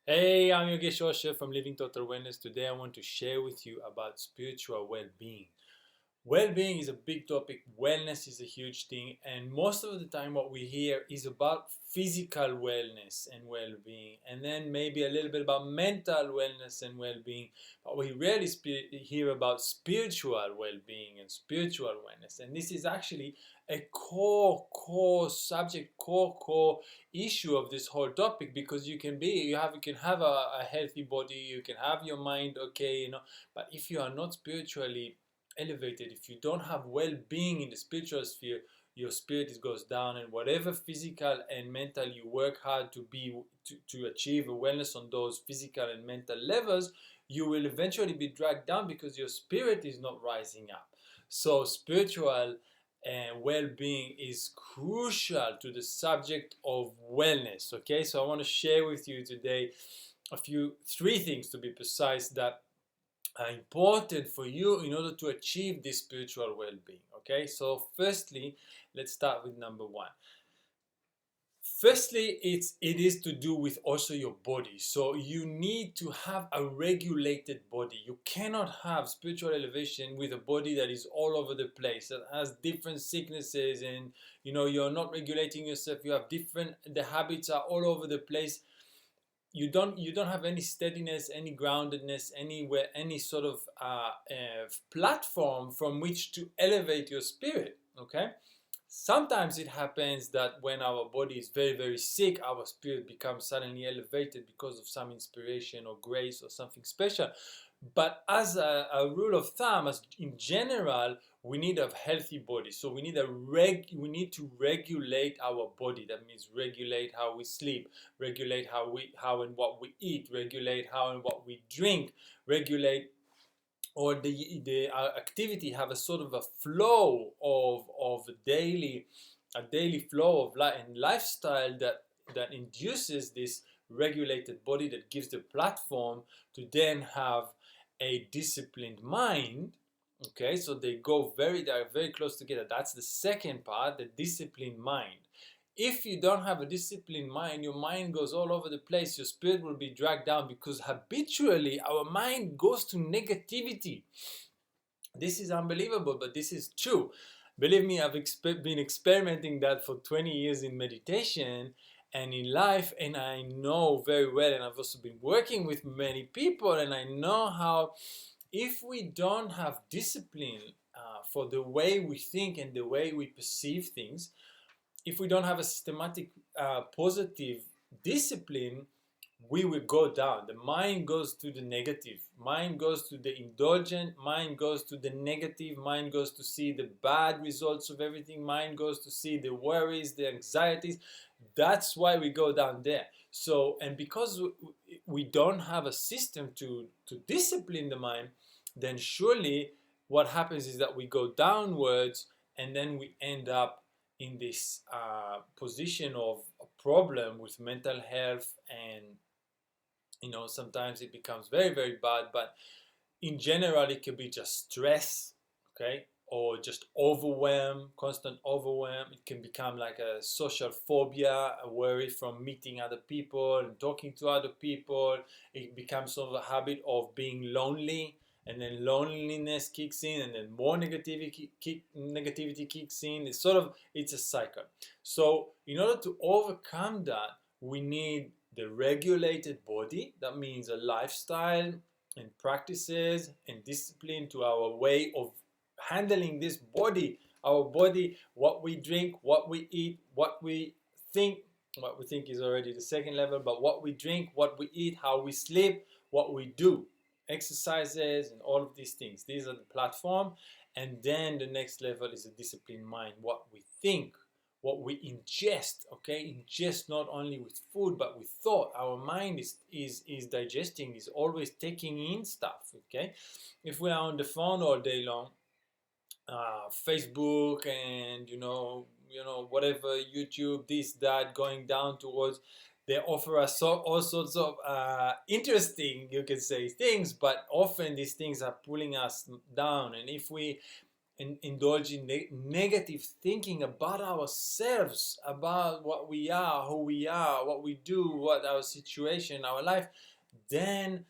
Hey, I'm Yogesh Osher from Living Total Wellness. Today I want to share with you about spiritual well-being. Well-being is a big topic, wellness is a huge thing, and most of the time what we hear is about physical wellness and well-being, and then maybe a little bit about mental wellness and well-being, but we rarely hear about spiritual well-being and spiritual wellness. And this is actually a core subject, core issue of this whole topic, because you can have a healthy body, you can have your mind okay, but if you are not spiritually elevated, if you don't have well-being in the spiritual sphere, your spirit goes down, and whatever physical and mental you work hard to achieve a wellness on those physical and mental levels, you will eventually be dragged down because your spirit is not rising up. So spiritual and well-being is crucial to the subject of wellness. Okay, so I want to share with you today three things to be precise, that are important for you in order to achieve this spiritual well-being. Okay, so firstly, let's start with number one. Firstly, it is to do with also your body. So you need to have a regulated body. You cannot have spiritual elevation with a body that is all over the place, that has different sicknesses, and you're not regulating yourself. You have different, the habits are all over the place. You don't have any steadiness, any groundedness, anywhere, any sort of platform from which to elevate your spirit. Okay, sometimes it happens that when our body is very sick, our spirit becomes suddenly elevated because of some inspiration or grace or something special. But as a rule of thumb, as in general, we need a healthy body. So we need to regulate our body. That means regulate how we sleep, regulate how and what we eat, regulate how and what we drink, regulate, or the activity, have a sort of a flow of a daily flow of life and lifestyle that induces this regulated body, that gives the platform to then have a disciplined mind. Okay, so they are very close together. That's the second part, the disciplined mind. If you don't have a disciplined mind, your mind goes all over the place. Your spirit will be dragged down, because habitually our mind goes to negativity. This is unbelievable, but this is true. Believe me, I've been experimenting that for 20 years in meditation and in life, and I know very well, and I've also been working with many people, and I know how, if we don't have discipline for the way we think and the way we perceive things, if we don't have a systematic positive discipline, we will go down. The mind goes to the negative, mind goes to the indulgent, mind goes to the negative, mind goes to see the bad results of everything, mind goes to see the worries, the anxieties. That's why we go down there. So, and because we don't have a system to discipline the mind, then surely what happens is that we go downwards, and then we end up in this position of a problem with mental health. And sometimes it becomes very bad, but in general it can be just stress, okay, or just overwhelm, constant overwhelm. It can become like a social phobia, a worry from meeting other people and talking to other people. It becomes sort of a habit of being lonely, and then loneliness kicks in, and then more negativity kicks in. It's a cycle. So in order to overcome that, we need the regulated body. That means a lifestyle and practices and discipline to our way of handling this body. Our body, what we drink, what we eat, what we think. What we think is already the second level, but what we drink, what we eat, how we sleep, what we do, exercises, and all of these things. These are the platform. And then the next level is a disciplined mind. What we think, what we ingest. Okay, ingest not only with food but with thought. Our mind is digesting, is always taking in stuff. Okay, if we are on the phone all day long, Facebook, and whatever, YouTube, this, that, going down towards, they offer us all sorts of interesting, you can say, things, but often these things are pulling us down. And if we indulge in negative thinking about ourselves, about what we are, who we are, what we do, what our situation, our life, then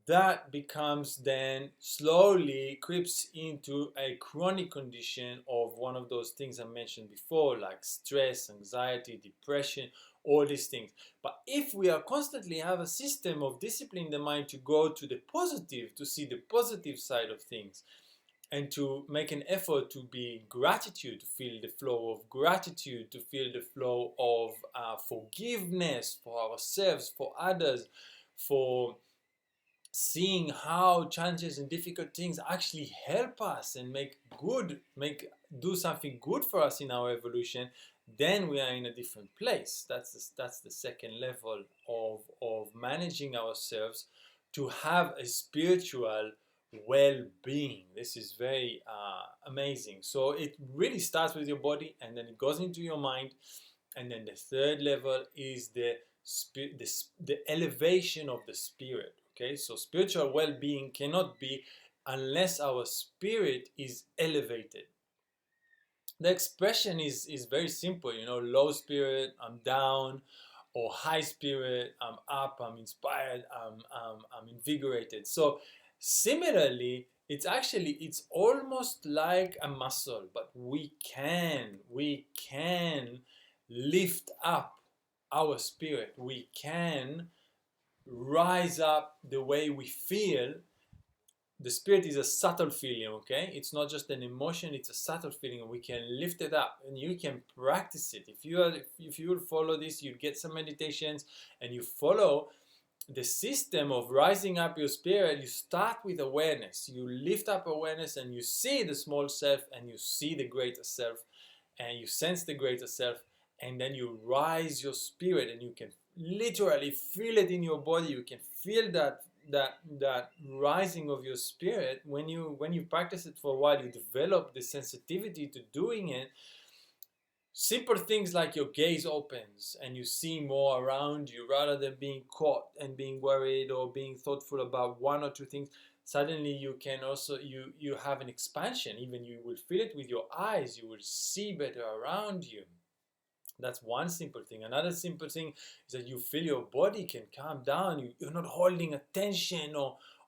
that becomes, then slowly creeps into a chronic condition of one of those things I mentioned before, like stress, anxiety, depression, all these things. But if we are constantly have a system of disciplining the mind to go to the positive, to see the positive side of things, and to make an effort to be gratitude, to feel the flow of gratitude, to feel the flow of forgiveness for ourselves, for others, for seeing how challenges and difficult things actually help us and do something good for us in our evolution, then we are in a different place. That's the second level of managing ourselves to have a spiritual well-being. This is very amazing. So it really starts with your body, and then it goes into your mind, and then the third level is the elevation of the spirit. Okay, so spiritual well-being cannot be unless our spirit is elevated. The expression is very simple, low spirit, I'm down, or high spirit, I'm up, I'm inspired, I'm invigorated. So similarly, it's almost like a muscle, but we can lift up our spirit. We can rise up the way we feel. The spirit is a subtle feeling, okay? It's not just an emotion, it's a subtle feeling, and we can lift it up, and you can practice it. If you will follow this, you get some meditations, and you follow the system of rising up your spirit. You start with awareness. You lift up awareness, and you see the small self, and you see the greater self, and you sense the greater self, and then you rise your spirit, and you can literally feel it in your body. You can feel that rising of your spirit. When you practice it for a while, you develop the sensitivity to doing it. Simple things like your gaze opens and you see more around you rather than being caught and being worried or being thoughtful about one or two things. Suddenly you can also you have an expansion. Even you will feel it with your eyes. You will see better around you. That's one simple thing. Another simple thing is that you feel your body can calm down. You're not holding a tension,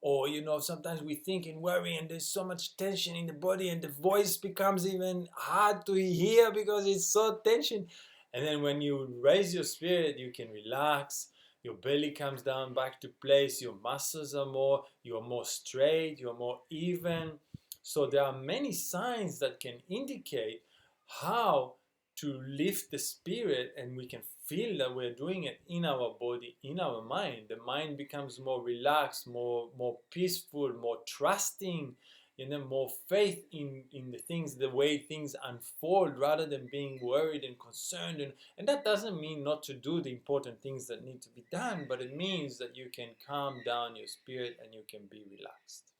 or sometimes we think and worry, and there's so much tension in the body, and the voice becomes even hard to hear because it's so tension. And then when you raise your spirit, you can relax. Your belly comes down back to place. Your muscles you're more straight. You're more even. So there are many signs that can indicate how to lift the spirit, and we can feel that we're doing it in our body, in our mind. The mind becomes more relaxed, more peaceful, more trusting, more faith in the things, the way things unfold, rather than being worried and concerned. And that doesn't mean not to do the important things that need to be done, but it means that you can calm down your spirit and you can be relaxed.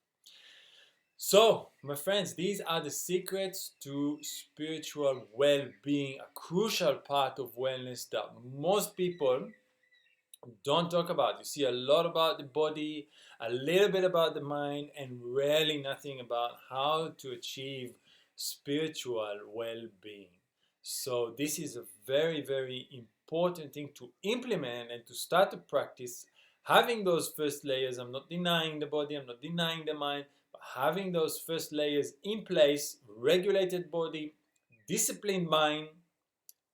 So, my friends, these are the secrets to spiritual well-being, a crucial part of wellness that most people don't talk about. You see a lot about the body, a little bit about the mind, and rarely nothing about how to achieve spiritual well-being. So this is a very, very important thing to implement and to start to practice. Having those first layers, I'm not denying the body, I'm not denying the mind, but having those first layers in place, regulated body, disciplined mind,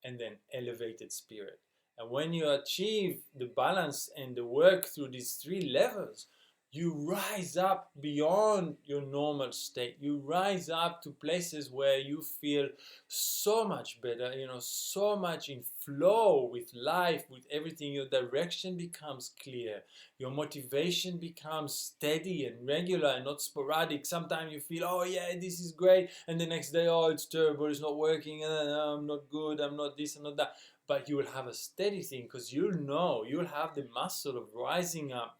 and then elevated spirit. And when you achieve the balance and the work through these three levels, you rise up beyond your normal state. You rise up to places where you feel so much better, so much in flow with life, with everything. Your direction becomes clear. Your motivation becomes steady and regular and not sporadic. Sometimes you feel, oh yeah, this is great. And the next day, oh, it's terrible. It's not working. I'm not good. I'm not this, I'm not that. But you will have a steady thing because you'll have the muscle of rising up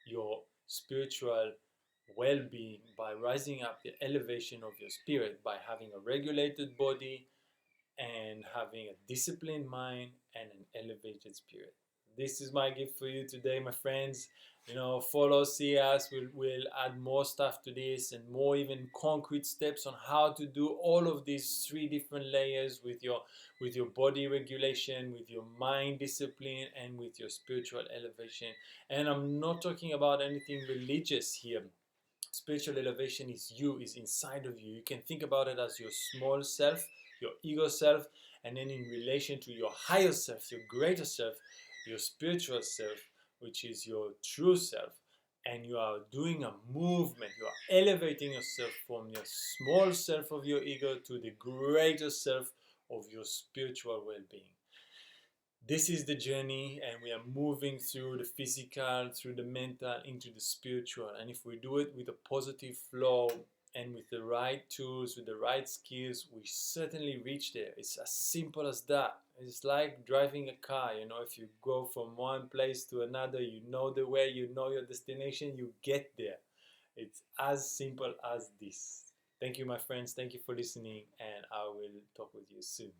your spiritual well-being by rising up the elevation of your spirit, by having a regulated body and having a disciplined mind and an elevated spirit. This is my gift for you today, my friends. Follow, see us. We'll add more stuff to this and more even concrete steps on how to do all of these three different layers with your body regulation, with your mind discipline, and with your spiritual elevation. And I'm not talking about anything religious here. Spiritual elevation is you, is inside of you. You can think about it as your small self, your ego self, and then in relation to your higher self, your greater self, your spiritual self, which is your true self. And you are doing a movement. You are elevating yourself from your small self of your ego to the greater self of your spiritual well-being. This is the journey, and we are moving through the physical, through the mental, into the spiritual. And if we do it with a positive flow and with the right tools, with the right skills, we certainly reach there. It's as simple as that. It's like driving a car. If you go from one place to another, you know the way, you know your destination, you get there. It's as simple as this. Thank you, my friends. Thank you for listening, and I will talk with you soon.